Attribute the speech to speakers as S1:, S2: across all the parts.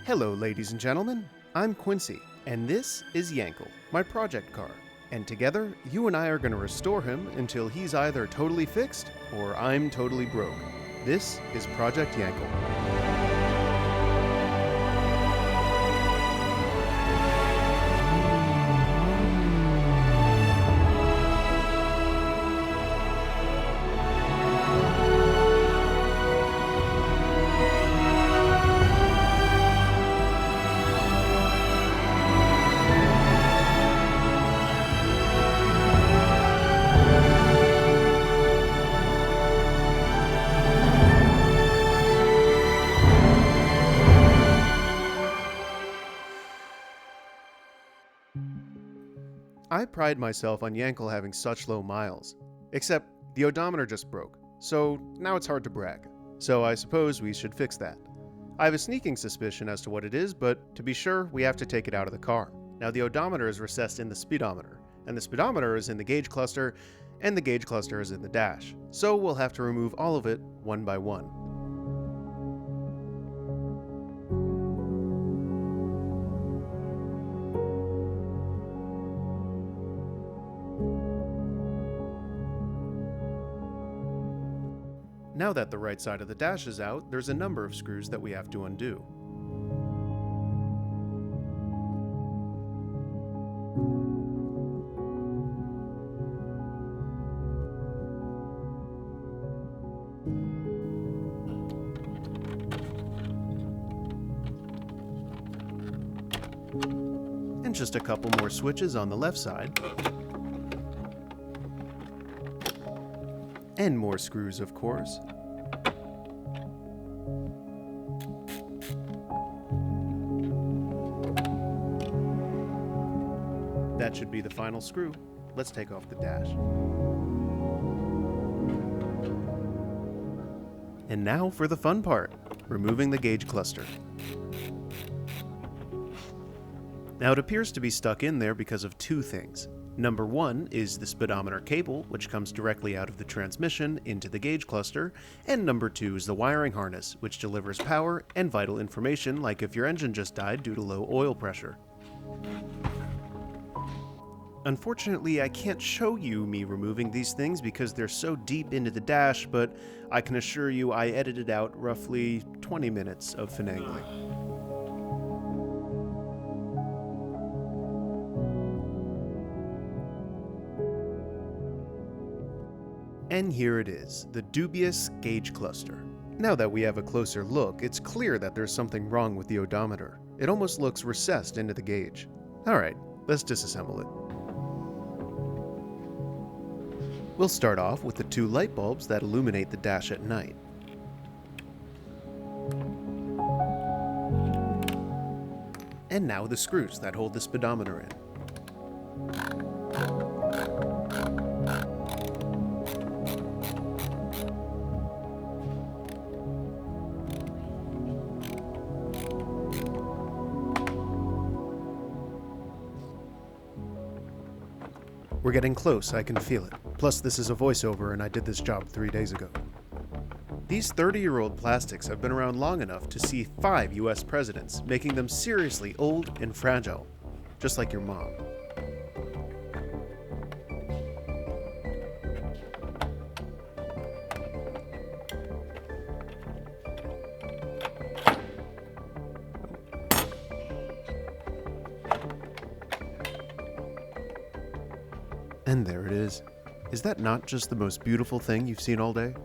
S1: Hello, ladies and gentlemen. I'm Quincy, and this is Yankel, my project car. And together, you and I are going to restore him until he's either totally fixed or I'm totally broke. This is Project Yankel. I pride myself on Yankel having such low miles. Except the odometer just broke, so now it's hard to brag. So I suppose we should fix that. I have a sneaking suspicion as to what it is, but to be sure, we have to take it out of the car. Now the odometer is recessed in the speedometer, and the speedometer is in the gauge cluster, and the gauge cluster is in the dash. So we'll have to remove all of it one by one. Now that the right side of the dash is out, there's a number of screws that we have to undo. And just a couple more switches on the left side. And more screws, of course. That should be the final screw. Let's take off the dash. And now for the fun part, removing the gauge cluster. Now it appears to be stuck in there because of two things. Number one is the speedometer cable, which comes directly out of the transmission into the gauge cluster, and number two is the wiring harness, which delivers power and vital information like if your engine just died due to low oil pressure. Unfortunately, I can't show you me removing these things because they're so deep into the dash, but I can assure you I edited out roughly 20 minutes of finagling. And here it is, the dubious gauge cluster. Now that we have a closer look, it's clear that there's something wrong with the odometer. It almost looks recessed into the gauge. Alright, let's disassemble it. We'll start off with the two light bulbs that illuminate the dash at night. And now the screws that hold the speedometer in. We're getting close, I can feel it. Plus, this is a voiceover and I did this job 3 days ago. These 30-year-old plastics have been around long enough to see 5 US presidents, making them seriously old and fragile. Just like your mom. And there it is. Is that not just the most beautiful thing you've seen all day?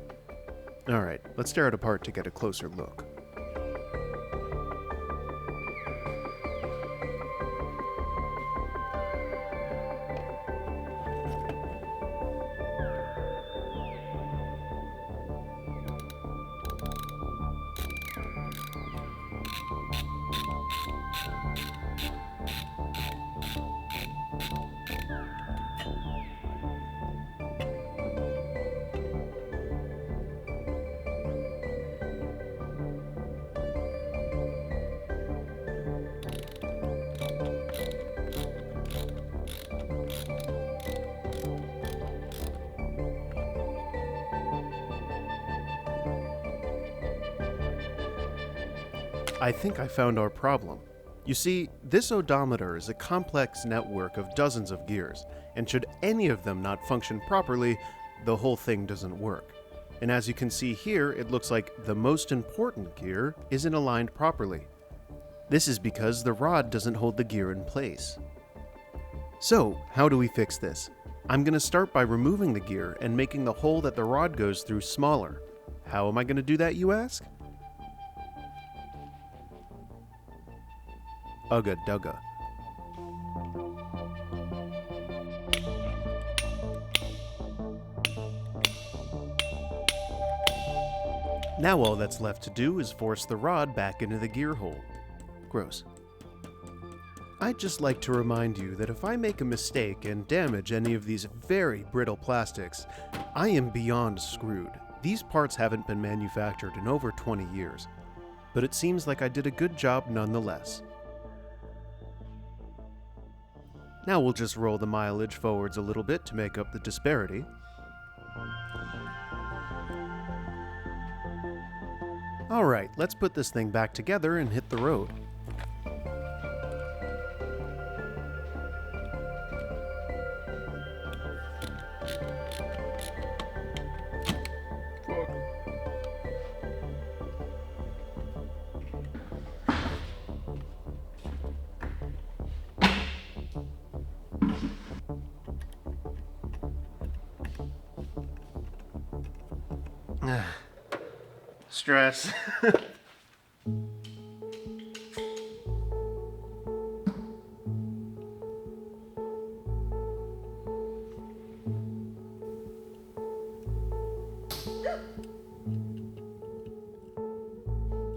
S1: Alright, let's tear it apart to get a closer look. I think I found our problem. You see, this odometer is a complex network of dozens of gears, and should any of them not function properly, the whole thing doesn't work. And as you can see here, it looks like the most important gear isn't aligned properly. This is because the rod doesn't hold the gear in place. So, how do we fix this? I'm going to start by removing the gear and making the hole that the rod goes through smaller. How am I going to do that, you ask? Ugga dugga. Now all that's left to do is force the rod back into the gear hole. Gross. I'd just like to remind you that if I make a mistake and damage any of these very brittle plastics, I am beyond screwed. These parts haven't been manufactured in over 20 years, but it seems like I did a good job nonetheless. Now we'll just roll the mileage forwards a little bit to make up the disparity. Alright, let's put this thing back together and hit the road. Stress.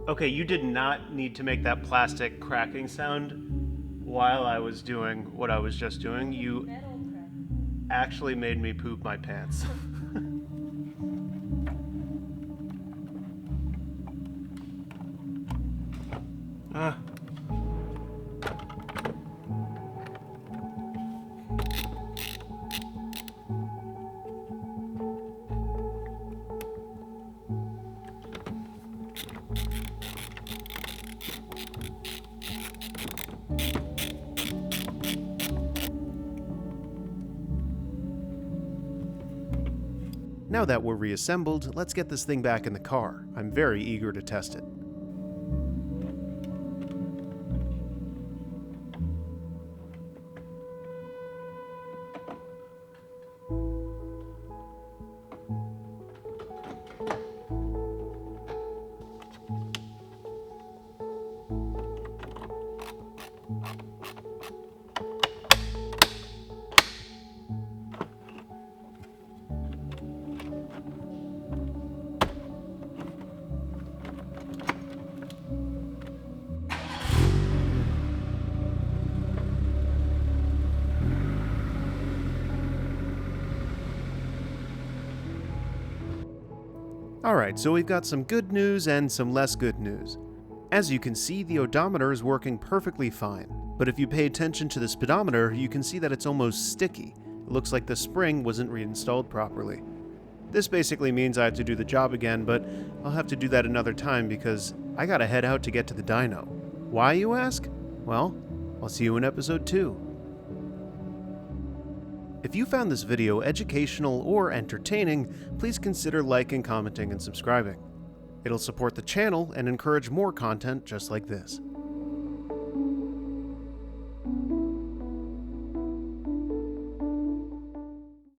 S1: Okay, you did not need to make that plastic cracking sound while I was doing what I was just doing. You actually made me poop my pants. Now that we're reassembled, let's get this thing back in the car. I'm very eager to test it. Alright, so we've got some good news and some less good news. As you can see, the odometer is working perfectly fine, but if you pay attention to the speedometer, you can see that it's almost sticky. It looks like the spring wasn't reinstalled properly. This basically means I have to do the job again, but I'll have to do that another time because I gotta head out to get to the dyno. Why, you ask? Well, I'll see you in episode 2. If you found this video educational or entertaining, please consider liking, commenting, and subscribing. It'll support the channel and encourage more content just like this.